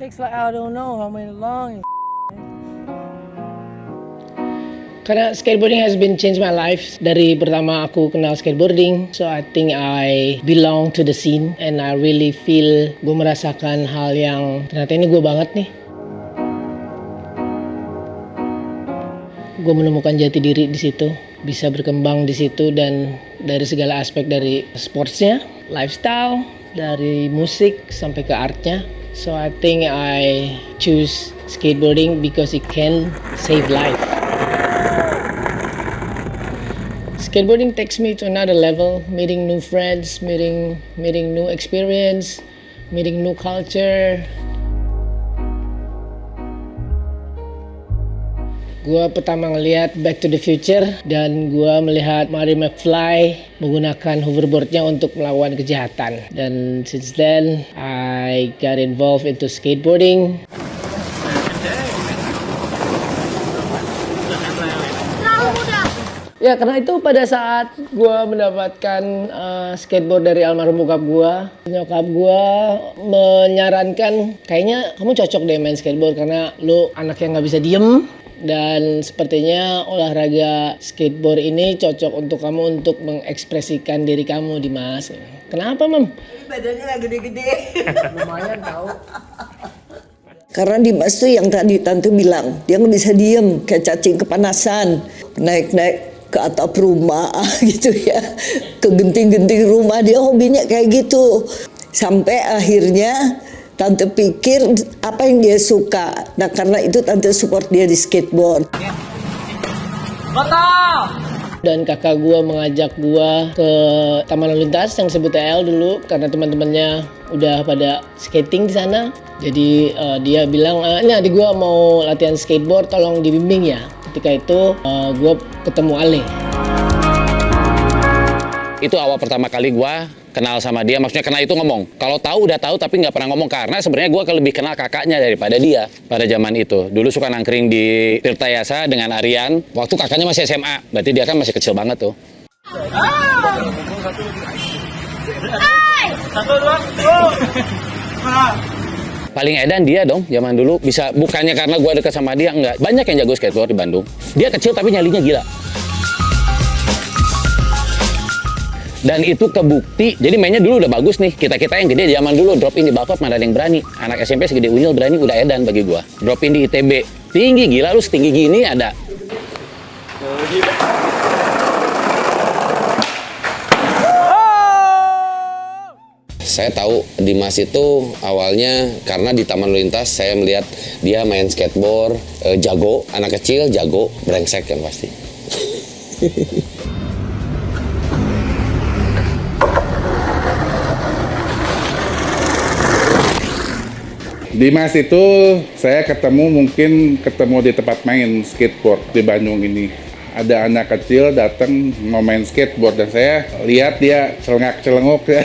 Takes like I don't know how many long. Karena skateboarding has been changed my life dari pertama aku kenal skateboarding, so I think I belong to the scene and I really feel gue merasakan hal yang ternyata ini gue banget nih. Gue menemukan jati diri di situ, bisa berkembang di situ dan dari segala aspek dari sportsnya, lifestyle, dari musik sampai ke artnya. So I think I choose skateboarding because it can save life. Skateboarding takes me to another level, meeting new friends, meeting new experience, meeting new culture. Gua pertama ngelihat Back to the Future dan gua melihat Marty McFly menggunakan hoverboardnya untuk melawan kejahatan. Dan since then I got involved into skateboarding. Ya karena itu pada saat gue mendapatkan skateboard dari almarhum bokap gue, nyokap gue menyarankan kayaknya kamu cocok deh main skateboard karena lu anak yang nggak bisa diem dan sepertinya olahraga skateboard ini cocok untuk kamu untuk mengekspresikan diri kamu Dimas. Kenapa Mam? Badannya nggak gede-gede. Lumayan tahu. Karena Dimas tuh yang tadi Tante bilang, dia nggak bisa diem, kayak cacing kepanasan, naik-naik ke atap rumah gitu ya, ke genting-genting rumah, dia hobinya kayak gitu. Sampai akhirnya Tante pikir apa yang dia suka, nah karena itu Tante support dia di skateboard. Dan kakak gue mengajak gue ke Taman Lalu Lintas yang disebut TL dulu karena teman-temannya udah pada skating di sana. Jadi dia bilang, ini adik gue mau latihan skateboard, tolong dibimbing ya. Ketika itu gue ketemu Ale. Itu awal pertama kali gue kenal sama dia, maksudnya kenal itu ngomong. Kalau tahu udah tahu tapi nggak pernah ngomong karena sebenarnya gue lebih kenal kakaknya daripada dia pada zaman itu. Dulu suka nangkring di Tirta Yasa dengan Aryan. Waktu kakaknya masih SMA, berarti dia kan masih kecil banget tuh. Paling edan dia dong zaman dulu, bisa bukannya karena gue deket sama dia, enggak. Banyak yang jago skateboard di Bandung. Dia kecil tapi nyalinya gila. Dan itu kebukti, jadi mainnya dulu udah bagus nih. Kita-kita yang gede zaman dulu drop in di Balkot mana ada yang berani. Anak SMP segede Unyil berani, udah edan bagi gua. Drop in di ITB, tinggi gila lu, setinggi gini ada. Saya tahu Dimas itu awalnya karena di Taman Lalu Lintas saya melihat dia main skateboard, jago, anak kecil jago, brengsek kan pasti. Dimas itu saya ketemu di tempat main skateboard di Bandung ini. Ada anak kecil datang mau main skateboard dan saya lihat dia celengak-celenguk ya.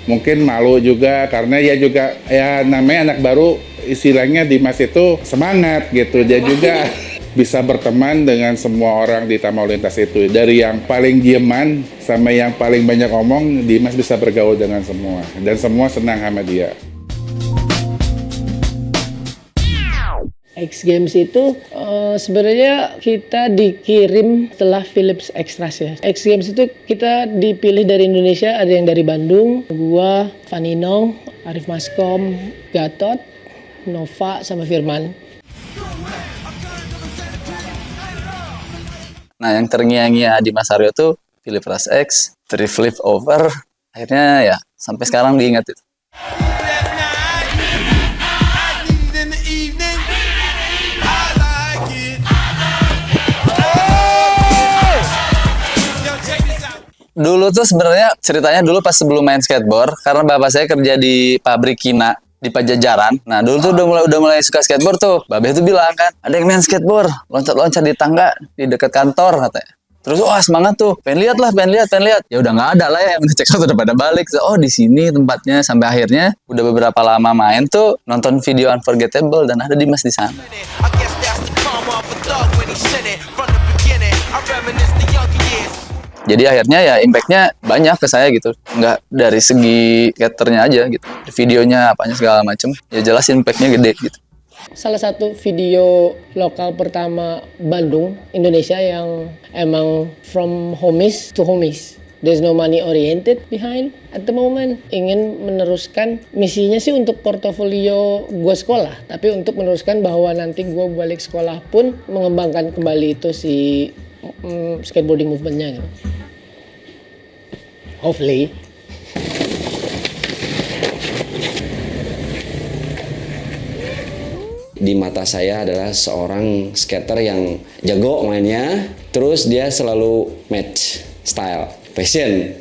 Mungkin malu juga karena ya juga ya namanya anak baru, istilahnya Dimas itu semangat gitu. Dia juga bisa berteman dengan semua orang di Taman Lalu Lintas itu. Dari yang paling dieman sama yang paling banyak ngomong, Dimas bisa bergaul dengan semua dan semua senang sama dia. X Games itu sebenarnya kita dikirim setelah Philips Extras ya. X Games itu kita dipilih dari Indonesia, ada yang dari Bandung, gua, Vanino, Arif Maskom, Gatot, Nova, sama Firman. Nah yang terngiang-ngiang di Mas Aryo tuh Philip Ras X, flip over, akhirnya ya sampai sekarang diingat itu. Dulu tuh sebenarnya ceritanya dulu pas sebelum main skateboard, karena bapak saya kerja di pabrik Kina di Pajajaran. Nah dulu tuh udah mulai suka skateboard tuh. Babe tuh bilang kan, ada yang main skateboard, loncat-loncat di tangga di dekat kantor katanya. Terus wah semangat tuh, pengen lihat. Ya udah nggak ada lah ya, yang cek out udah pada balik. Oh di sini tempatnya, sampai akhirnya udah beberapa lama main tuh nonton video Unforgettable dan ada Dimas di sana. Jadi akhirnya ya impactnya banyak ke saya gitu. Nggak dari segi caternya aja gitu. Videonya apanya segala macem. Ya jelas impactnya gede gitu. Salah satu video lokal pertama Bandung, Indonesia yang emang from homies to homies. There's no money oriented behind at the moment. Ingin meneruskan misinya sih untuk portofolio gue sekolah, tapi untuk meneruskan bahwa nanti gue balik sekolah pun mengembangkan kembali itu si skateboarding movementnya gitu. Hopefully. Di mata saya adalah seorang skater yang jago mainnya, terus dia selalu match style, fashion.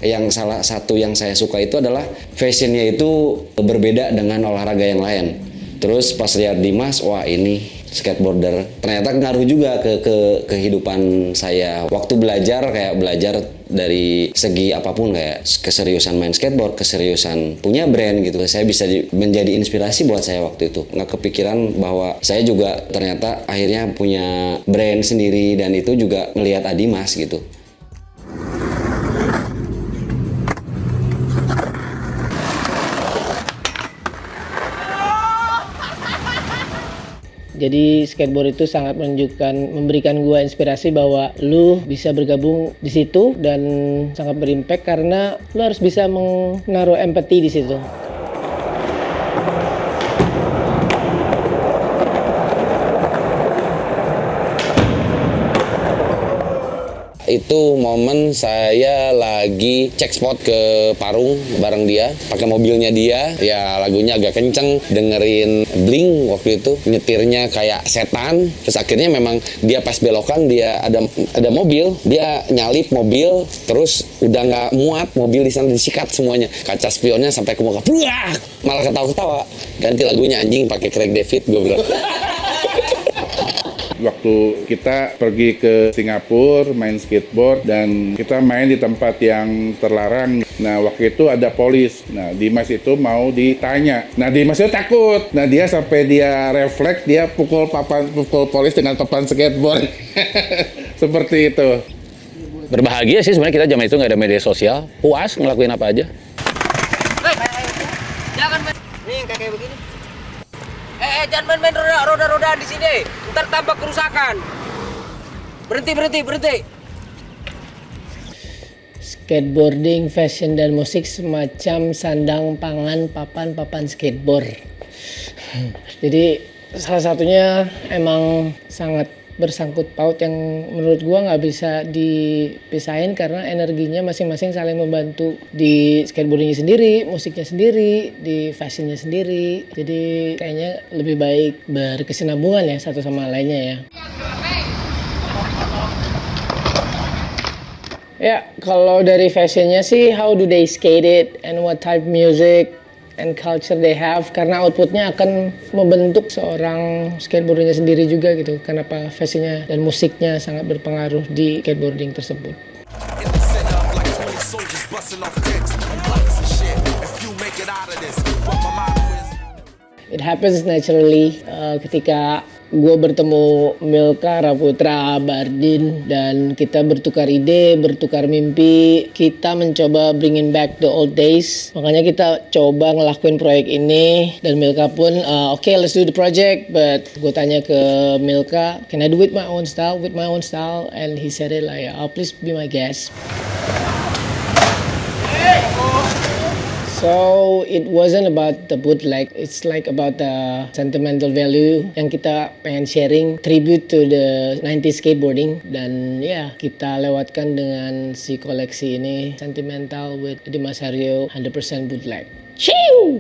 Yang salah satu yang saya suka itu adalah fashionnya itu berbeda dengan olahraga yang lain. Terus pas lihat Dimas, wah ini skateboarder. Ternyata ngaruh juga ke kehidupan saya. Waktu belajar, kayak belajar dari segi apapun, kayak keseriusan main skateboard, keseriusan punya brand gitu. Saya bisa menjadi inspirasi buat saya waktu itu. Nggak kepikiran bahwa saya juga ternyata akhirnya punya brand sendiri, dan itu juga ngelihat Adimas gitu. Jadi skateboard itu sangat memberikan gua inspirasi bahwa lu bisa bergabung di situ dan sangat berimpact karena lu harus bisa menaruh empati di situ. Itu momen saya lagi cek spot ke Parung bareng dia, pakai mobilnya dia, ya lagunya agak kenceng, dengerin Blink waktu itu, nyetirnya kayak setan. Terus akhirnya memang dia pas belokan, dia ada mobil, dia nyalip mobil, terus udah nggak muat, mobil di sana disikat semuanya, kaca spionnya sampai ke muka, malah ketawa-ketawa. Ganti lagunya anjing pakai Craig David, gue bilang. Waktu kita pergi ke Singapura main skateboard, dan kita main di tempat yang terlarang. Nah waktu itu ada polis. Nah Dimas itu mau ditanya. Nah Dimas itu takut. Nah dia sampai dia refleks, dia pukul polis dengan papan skateboard. Seperti itu. Berbahagia sih sebenarnya kita zaman itu nggak ada media sosial, puas ngelakuin apa aja. Jangan main. Nih kayak begini. Jangan main roda-roda di sini. Ntar tambah kerusakan. Berhenti. Skateboarding, fashion, dan musik semacam sandang, pangan, papan skateboard. Jadi salah satunya emang sangat bersangkut paut yang menurut gua nggak bisa dipisahin karena energinya masing-masing saling membantu. Di skateboardingnya sendiri, musiknya sendiri, di fashionnya sendiri. Jadi kayaknya lebih baik berkesinambungan ya satu sama lainnya ya. Ya, kalau dari fashionnya sih, how do they skate it and what type music and culture they have, karena outputnya akan membentuk seorang skateboardernya sendiri juga gitu. Kenapa fashionnya dan musiknya sangat berpengaruh di skateboarding tersebut. It happens naturally ketika gue bertemu Milka, Raputra, Bardin, dan kita bertukar ide, bertukar mimpi. Kita mencoba bringing back the old days. Makanya kita coba ngelakuin proyek ini, dan Milka pun okay, let's do the project. But gue tanya ke Milka, can I do it my own style, with my own style? And he said it like, oh, please be my guest. So it wasn't about the bootleg, it's like about the sentimental value yang kita pengen sharing, tribute to the 90s skateboarding. Dan ya, kita lewatkan dengan si koleksi ini, Sentimental with Dimas Haryo 100% bootleg. Ciu!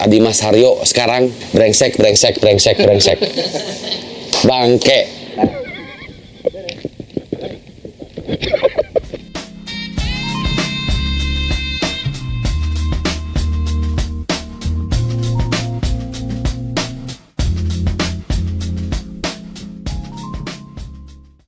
Dimas Haryo sekarang brengsek. Bangke.